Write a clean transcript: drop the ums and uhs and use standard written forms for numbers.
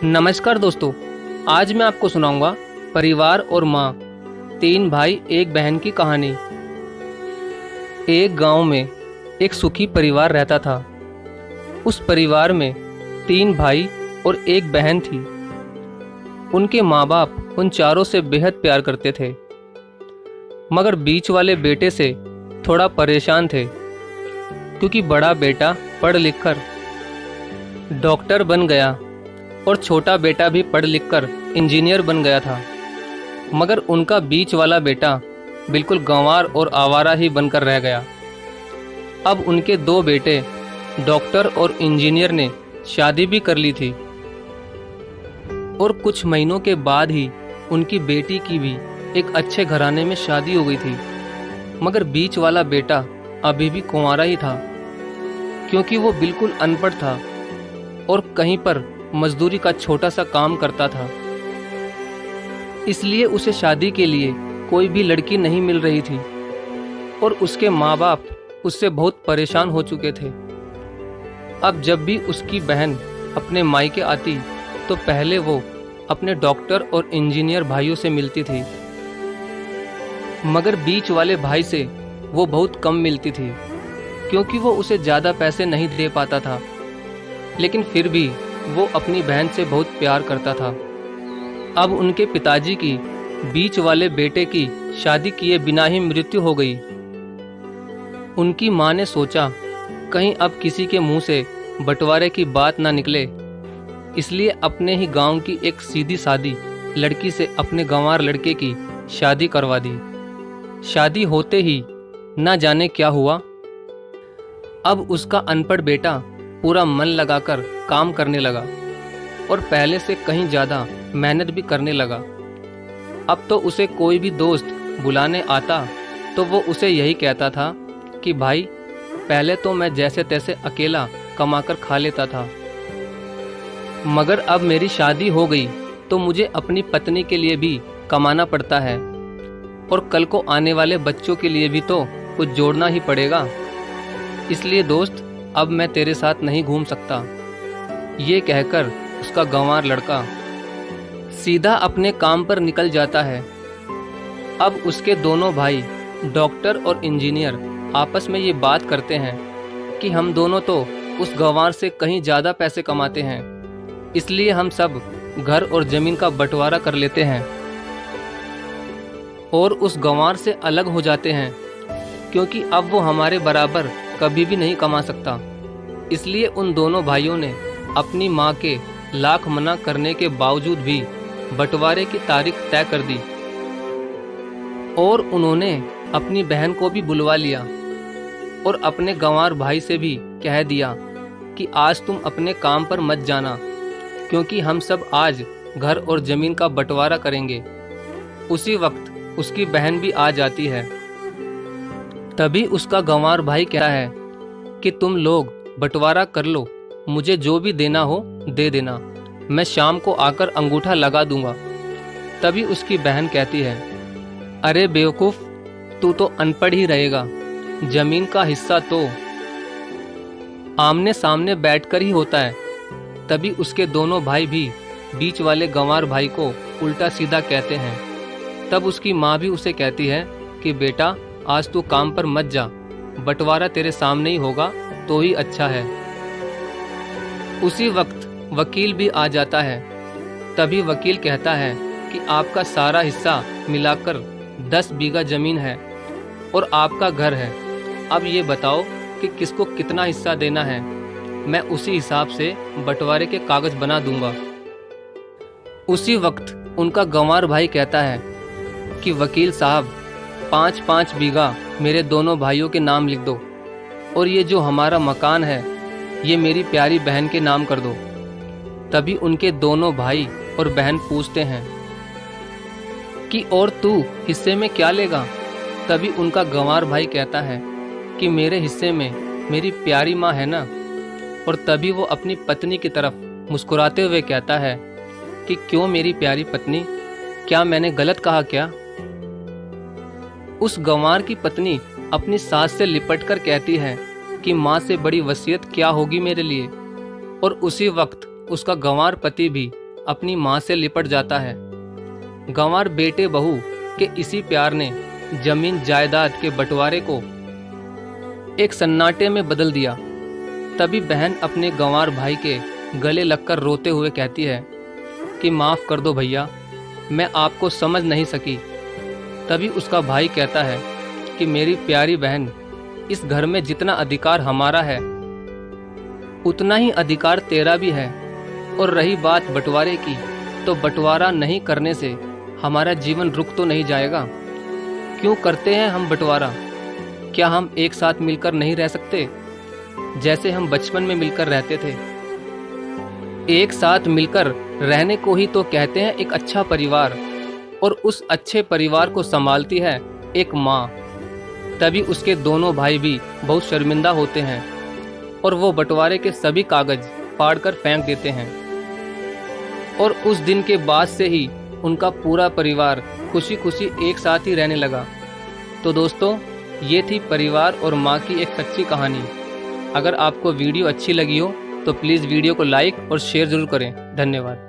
नमस्कार दोस्तों। आज मैं आपको सुनाऊंगा परिवार और माँ, तीन भाई एक बहन की कहानी। एक गांव में एक सुखी परिवार रहता था। उस परिवार में तीन भाई और एक बहन थी। उनके माँ बाप उन चारों से बेहद प्यार करते थे, मगर बीच वाले बेटे से थोड़ा परेशान थे, क्योंकि बड़ा बेटा पढ़ लिख कर डॉक्टर बन गया और छोटा बेटा भी पढ़ लिखकर इंजीनियर बन गया था। मगर उनका बीच वाला बेटा बिल्कुल गंवार और आवारा ही बनकर रह गया। अब उनके दो बेटे डॉक्टर और इंजीनियर ने शादी भी कर ली थी और कुछ महीनों के बाद ही उनकी बेटी की भी एक अच्छे घराने में शादी हो गई थी। मगर बीच वाला बेटा अभी भी कुंवारा ही था, क्योंकि वो बिल्कुल अनपढ़ था और कहीं पर मजदूरी का छोटा सा काम करता था। इसलिए उसे शादी के लिए कोई भी लड़की नहीं मिल रही थी और उसके माँ बाप उससे बहुत परेशान हो चुके थे। अब जब भी उसकी बहन अपने मायके आती तो पहले वो अपने डॉक्टर और इंजीनियर भाइयों से मिलती थी, मगर बीच वाले भाई से वो बहुत कम मिलती थी, क्योंकि वो उसे ज़्यादा पैसे नहीं दे पाता था। लेकिन फिर भी वो अपनी बहन से बहुत प्यार करता था। अब उनके पिताजी की बीच वाले बेटे की शादी किए बिना ही मृत्यु हो गई। उनकी माँ ने सोचा कहीं अब किसी के मुंह से बंटवारे की बात ना निकले, इसलिए अपने ही गांव की एक सीधी सादी लड़की से अपने गंवार लड़के की शादी करवा दी। शादी होते ही ना जाने क्या हुआ। अब उसका अनपढ़ बेटा पूरा मन लगाकर काम करने लगा और पहले से कहीं ज़्यादा मेहनत भी करने लगा। अब तो उसे कोई भी दोस्त बुलाने आता तो वो उसे यही कहता था कि भाई, पहले तो मैं जैसे तैसे अकेला कमाकर खा लेता था, मगर अब मेरी शादी हो गई तो मुझे अपनी पत्नी के लिए भी कमाना पड़ता है और कल को आने वाले बच्चों के लिए भी तो कुछ जोड़ना ही पड़ेगा। इसलिए दोस्त, अब मैं तेरे साथ नहीं घूम सकता। ये कहकर उसका गंवार लड़का सीधा अपने काम पर निकल जाता है। अब उसके दोनों भाई डॉक्टर और इंजीनियर आपस में ये बात करते हैं कि हम दोनों तो उस गंवार से कहीं ज़्यादा पैसे कमाते हैं, इसलिए हम सब घर और ज़मीन का बंटवारा कर लेते हैं और उस गंवार से अलग हो जाते हैं, क्योंकि अब वो हमारे बराबर कभी भी नहीं कमा सकता। इसलिए उन दोनों भाइयों ने अपनी माँ के लाख मना करने के बावजूद भी बंटवारे की तारीख तय कर दी और उन्होंने अपनी बहन को भी बुलवा लिया और अपने गंवार भाई से भी कह दिया कि आज तुम अपने काम पर मत जाना, क्योंकि हम सब आज घर और ज़मीन का बंटवारा करेंगे। उसी वक्त उसकी बहन भी आ जाती है। तभी उसका गंवार भाई कहता है कि तुम लोग बंटवारा कर लो, मुझे जो भी देना हो दे देना, मैं शाम को आकर अंगूठा लगा दूंगा। तभी उसकी बहन कहती है, अरे बेवकूफ़, तू तो अनपढ़ ही रहेगा, जमीन का हिस्सा तो आमने सामने बैठकर ही होता है। तभी उसके दोनों भाई भी बीच वाले गंवार भाई को उल्टा सीधा कहते हैं। तब उसकी माँ भी उसे कहती है कि बेटा, आज तू काम पर मत जा, बंटवारा तेरे सामने ही होगा तो ही अच्छा है। उसी वक्त वकील भी आ जाता है। तभी वकील कहता है कि आपका सारा हिस्सा मिलाकर 10 बीघा जमीन है और आपका घर है। अब ये बताओ कि किसको कितना हिस्सा देना है, मैं उसी हिसाब से बंटवारे के कागज बना दूंगा। उसी वक्त उनका गंवार भाई कहता है कि वकील साहब, 5-5 बीघा मेरे दोनों भाइयों के नाम लिख दो और ये जो हमारा मकान है ये मेरी प्यारी बहन के नाम कर दो। तभी उनके दोनों भाई और बहन पूछते हैं कि और तू हिस्से में क्या लेगा। तभी उनका गंवार भाई कहता है कि मेरे हिस्से में मेरी प्यारी माँ है ना। और तभी वो अपनी पत्नी की तरफ मुस्कुराते हुए कहता है कि क्यों मेरी प्यारी पत्नी, क्या मैंने गलत कहा क्या। उस गंवार की पत्नी अपनी सास से लिपटकर कहती है कि माँ से बड़ी वसीयत क्या होगी मेरे लिए। और उसी वक्त उसका गंवार पति भी अपनी माँ से लिपट जाता है। गंवार बेटे बहू के इसी प्यार ने जमीन जायदाद के बंटवारे को एक सन्नाटे में बदल दिया। तभी बहन अपने गंवार भाई के गले लगकर रोते हुए कहती है कि माफ़ कर दो भैया, मैं आपको समझ नहीं सकी। तभी उसका भाई कहता है कि मेरी प्यारी बहन, इस घर में जितना अधिकार हमारा है उतना ही अधिकार तेरा भी है। और रही बात बंटवारे की, तो बंटवारा नहीं करने से हमारा जीवन रुक तो नहीं जाएगा। क्यों करते हैं हम बंटवारा? क्या हम एक साथ मिलकर नहीं रह सकते, जैसे हम बचपन में मिलकर रहते थे? एक साथ मिलकर रहने को ही तो कहते हैं एक अच्छा परिवार, और उस अच्छे परिवार को संभालती है एक माँ। तभी उसके दोनों भाई भी बहुत शर्मिंदा होते हैं और वो बंटवारे के सभी कागज फाड़कर फेंक देते हैं। और उस दिन के बाद से ही उनका पूरा परिवार खुशी खुशी एक साथ ही रहने लगा। तो दोस्तों, ये थी परिवार और माँ की एक सच्ची कहानी। अगर आपको वीडियो अच्छी लगी हो तो प्लीज़ वीडियो को लाइक और शेयर ज़रूर करें। धन्यवाद।